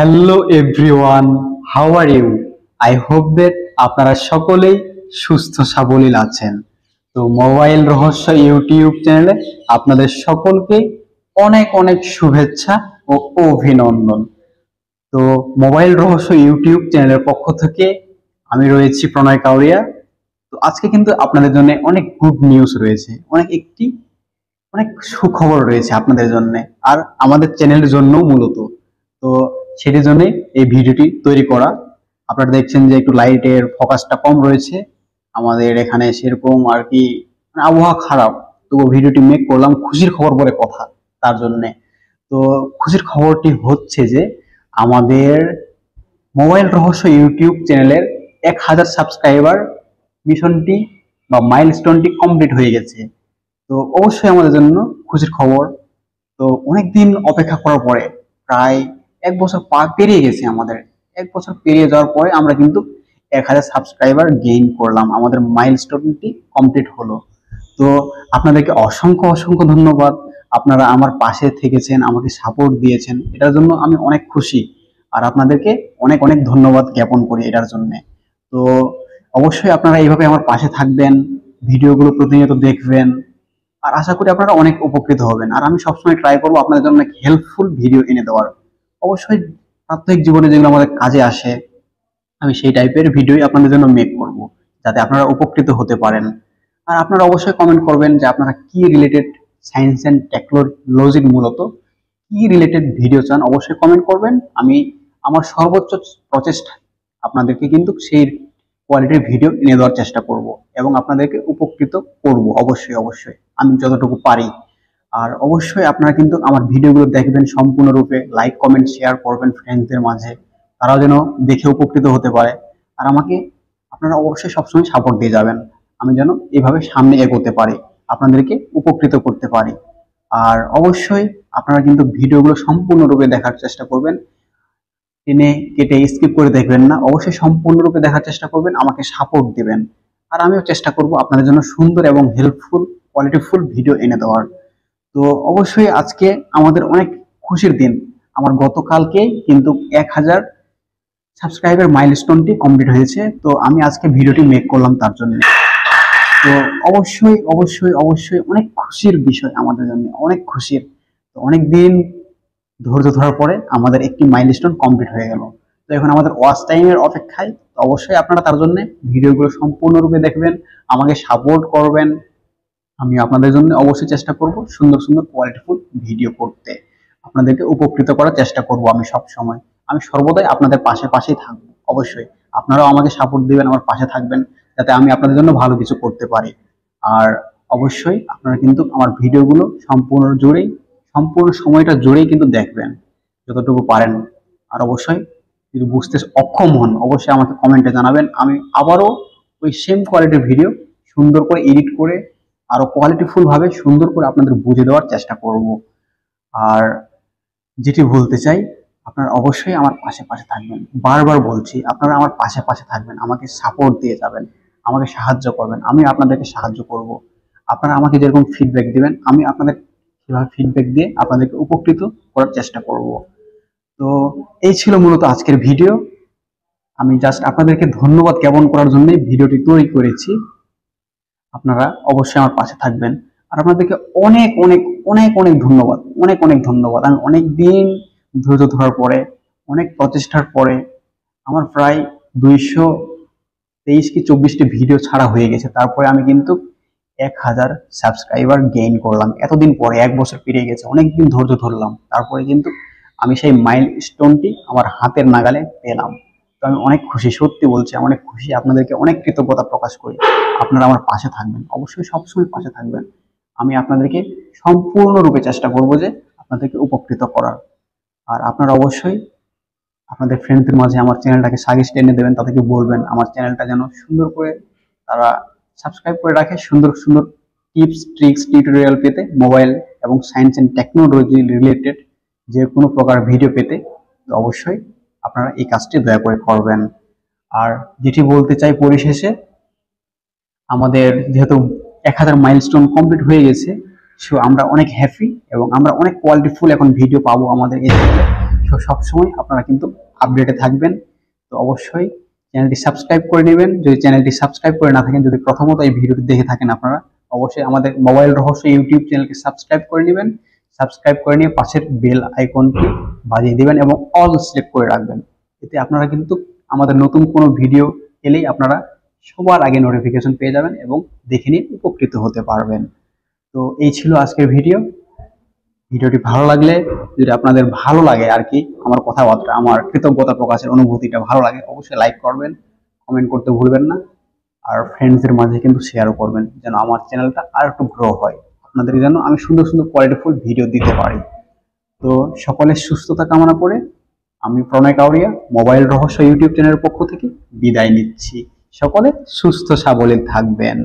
Hello everyone, how are you? I hope that আপনারা সকলেই সুস্থ সাবলীল আছেন। তো মোবাইল রহস্য ইউটিউব চ্যানেলে আপনাদের সকলকে অনেক অনেক শুভেচ্ছা ও অভিনন্দন। তো মোবাইল রহস্য ইউটিউব চ্যানেলের পক্ষ থেকে আমি রয়েছি প্রণয় কাউরিয়া। তো আজকে কিন্তু আপনাদের জন্য অনেক গুড নিউজ রয়েছে, অনেক সুখবর রয়েছে আপনাদের জন্য আর আমাদের চ্যানেলের জন্য মূলত। তো সেটির জন্য এই ভিডিওটি তৈরি করা। আপনারা দেখছেন যে একটু লাইটের ফোকাসটা কম রয়েছে আমাদের এখানে, সেরকম আর কি, মানে আবহাওয়া খারাপ। তো ভিডিওটি মেক করলাম খুশির খবর বলে কথা, তার জন্য। তো খুশির খবরটি হচ্ছে যে আমাদের মোবাইল রহস্য ইউটিউব চ্যানেলের 1000 সাবস্ক্রাইবার মিশনটি বা মাইলস্টোনটি কমপ্লিট হয়ে গেছে। তো অবশ্যই আমাদের জন্য খুশির খবর। তো অনেকদিন অপেক্ষা করার পরে, প্রায় 1 বছর পেরিয়ে গেছে আমাদের। 1 বছর পেরিয়ে যাওয়ার পরে আমরা কিন্তু 1000 সাবস্ক্রাইবার গেইন করলাম, আমাদের মাইলস্টোনটি কমপ্লিট হলো। তো আপনাদেরকে অসংখ্য অসংখ্য ধন্যবাদ। আপনারা আমার পাশে থেকেছেন, আমাকে সাপোর্ট দিয়েছেন, এটার জন্য আমি অনেক খুশি। আর আপনাদেরকে অনেক অনেক ধন্যবাদ জ্ঞাপন করি এটার জন্য। তো অবশ্যই আপনারা এইভাবে আমার পাশে থাকবেন, ভিডিওগুলো প্রতিনিয়ত দেখবেন, আর আশা করি আপনারা অনেক উপকৃত হবেন। আর আমি সবসময় ট্রাই করবো আপনাদের জন্য অনেক হেল্পফুল ভিডিও এনে দেওয়ার। অবশ্যই প্রাত্যহিক জীবনে যেগুলো আমাদের কাজে আসে, আমি সেই টাইপের ভিডিওই আপনাদের জন্য মেক করব, যাতে আপনারা উপকৃত হতে পারেন। আর আপনারা অবশ্যই কমেন্ট করবেন যে আপনারা কি রিলেটেড, সায়েন্স অ্যান্ড টেকনোলজির মূলত কি রিলেটেড ভিডিও চান, অবশ্যই কমেন্ট করবেন। আমি আমার সর্বোচ্চ প্রচেষ্টা আপনাদেরকে কিন্তু সেই কোয়ালিটির ভিডিও এনে দেওয়ার চেষ্টা করব এবং আপনাদেরকে উপকৃত করব অবশ্যই অবশ্যই আমি যতটুকু পারি। আর অবশ্যই আপনারা কিন্তু আমার ভিডিওগুলো দেখবেন সম্পূর্ণরূপে, লাইক কমেন্ট শেয়ার করবেন ফ্রেন্ডসদের মাঝে, তারাও যেন দেখে উপকৃত হতে পারে। আর আমাকে আপনারা অবশ্যই সবসময় সাপোর্ট দিয়ে যাবেন, আমি যেন এইভাবে সামনে এগোতে পারি, আপনাদেরকে উপকৃত করতে পারি। আর অবশ্যই আপনারা কিন্তু ভিডিওগুলো সম্পূর্ণরূপে দেখার চেষ্টা করবেন, টেনে কেটে স্কিপ করে দেখবেন না, অবশ্যই সম্পূর্ণরূপে দেখার চেষ্টা করবেন, আমাকে সাপোর্ট দিবেন। আর আমিও চেষ্টা করব আপনাদের জন্য সুন্দর এবং হেল্পফুল কোয়ালিটিফুল ভিডিও এনে দেওয়ার। তো অবশ্যই আজকে আমাদের অনেক খুশির দিন। আমার গতকালকে কিন্তু 1000 সাবস্ক্রাইবার মাইলস্টোনটি কমপ্লিট হয়েছে। তো আমি আজকে ভিডিওটি মেক করলাম তার জন্য। তো অবশ্যই অবশ্যই অবশ্যই অনেক খুশির বিষয় আমাদের জন্য, অনেক খুশির। তো অনেক দিন ধৈর্য ধরার পরে আমাদের একটি মাইলস্টোন কমপ্লিট হয়ে গেল। তো এখন আমাদের ওয়াচ টাইমের অপেক্ষায়। তো অবশ্যই আপনারা তার জন্য ভিডিওগুলো সম্পূর্ণরূপে দেখবেন, আমাকে সাপোর্ট করবেন। আমি আপনাদের জন্য অবশ্যই চেষ্টা করব সুন্দর সুন্দর কোয়ালিটিফুল ভিডিও করতে, আপনাদেরকে উপকৃত করার চেষ্টা করব। আমি সব সময়, আমি সর্বদাই আপনাদের পাশেই থাকবো। অবশ্যই আপনারাও আমাকে সাপোর্ট দিবেন, আমার পাশে থাকবেন, যাতে আমি আপনাদের জন্য ভালো কিছু করতে পারি। আর অবশ্যই আপনারা কিন্তু আমার ভিডিওগুলো সম্পূর্ণ সময়টা জুড়েই কিন্তু দেখবেন যতটুকু পারেন। আর অবশ্যই যদি বুঝতে অক্ষম হন, অবশ্যই আমাকে কমেন্টে জানাবেন, আমি আবারও ওই সেম কোয়ালিটির ভিডিও সুন্দর করে এডিট করে আরো কোয়ালিটিফুল ভাবে সুন্দর করে আপনাদের বুঝে দেওয়ার চেষ্টা করব। আর যেটি বলতে চাই, আপনারা অবশ্যই আমার পাশে থাকবেন, বারবার বলছি, আপনারা আমার পাশে থাকবেন, আমাকে সাপোর্ট দিয়ে যাবেন, আমাকে সাহায্য করবেন, আমি আপনাদেরকে সাহায্য করব। আপনারা আমাকে যেরকম ফিডব্যাক দিবেন, আমি আপনাদের সেভাবে ফিডব্যাক দিয়ে আপনাদেরকে উপকৃত করার চেষ্টা করব। তো এই ছিল মূলত আজকের ভিডিও। আমি জাস্ট আপনাদেরকে ধন্যবাদ জ্ঞাপন করার জন্য ভিডিওটি তৈরি করেছি। আপনারা অবশ্যই আমার পাশে থাকবেন। আর আপনাদেরকে অনেক অনেক অনেক অনেক ধন্যবাদ, অনেক অনেক ধন্যবাদ। আমি অনেক দিন ধৈর্য ধরার পরে, অনেক প্রচেষ্টার পরে আমার প্রায় 223 কি 24টি ভিডিও ছাড়া হয়ে গেছে। তারপরে আমি কিন্তু 1000 সাবস্ক্রাইবার গেইন করলাম এতদিন পরে। 1 বছর পেরিয়ে গেছে, অনেকদিন ধৈর্য ধরলাম, তারপরে কিন্তু আমি সেই মাইলস্টোনটি আমার হাতের নাগালে পেলাম। তো আমি অনেক খুশি, সত্যি বলছি আমি অনেক খুশি। আপনাদেরকে অনেক কৃতজ্ঞতা প্রকাশ করি। আপনারা আমার পাশে থাকবেন, অবশ্যই সবসময় পাশে থাকবেন। আমি আপনাদেরকে সম্পূর্ণরূপে চেষ্টা করব যে আপনাদেরকে উপকৃত করার। আর আপনারা অবশ্যই আপনাদের ফ্রেন্ডদের মাঝে আমার চ্যানেলটাকে সাজেস্ট এনে দেবেন, তাদেরকে বলবেন আমার চ্যানেলটা যেন সুন্দর করে তারা সাবস্ক্রাইব করে রাখে, সুন্দর সুন্দর টিপস ট্রিক্স টিউটোরিয়াল পেতে, মোবাইল এবং সায়েন্স অ্যান্ড টেকনোলজি রিলেটেড যে কোনো প্রকার ভিডিও পেতে। তো অবশ্যই আপনারা এই কাজটি দয়া করে করবেন। আর যেটি বলতে চাই পরিশেষে, আমাদের যেহেতু 1000 মাইলস্টোন কমপ্লিট হয়ে গেছে, সো আমরা অনেক হ্যাপি এবং আমরা অনেক কোয়ালিটিফুল এখন ভিডিও পাবো আমাদের এই চ্যানেলে। সো সবসময় আপনারা কিন্তু আপডেটে থাকবেন। তো অবশ্যই চ্যানেলটি সাবস্ক্রাইব করে নেবেন যদি চ্যানেলটি সাবস্ক্রাইব করে না থাকেন, যদি প্রথমত এই ভিডিওটি দেখে থাকেন আপনারা অবশ্যই আমাদের মোবাইল রহস্য ইউটিউব চ্যানেলকে সাবস্ক্রাইব করে নেবেন। সাবস্ক্রাইব করে নিয়ে পাশের বেল আইকনটি বাজিয়ে দিবেন এবং অল সিলেক্ট করে রাখবেন। এতে আপনারা কিন্তু আমাদের নতুন কোনো ভিডিও এলেই আপনারা সবার আগে নোটিফিকেশন পেয়ে যাবেন এবং দেখে নিয়ে উপকৃত হতে পারবেন। তো এই ছিল আজকের ভিডিওটি ভালো লাগলে, যদি আপনাদের ভালো লাগে আর কি আমার কথাবার্তা, আমার কৃতজ্ঞতা প্রকাশের অনুভূতিটা ভালো লাগে, অবশ্যই লাইক করবেন, কমেন্ট করতে ভুলবেন না, আর ফ্রেন্ডসদের মাঝে কিন্তু শেয়ারও করবেন যেন আমার চ্যানেলটা আর একটু গ্রো হয়, আপনাদের যেন আমি সুন্দর সুন্দর কোয়ালিটিফুল ভিডিও দিতে পারি। তো সকলের সুস্থতা কামনা করে আমি প্রণয় কাউরিয়া মোবাইল রহস্য ইউটিউব চ্যানেলের পক্ষ থেকে বিদায় নিচ্ছি। সকলে সুস্থ সাবলীল থাকবেন।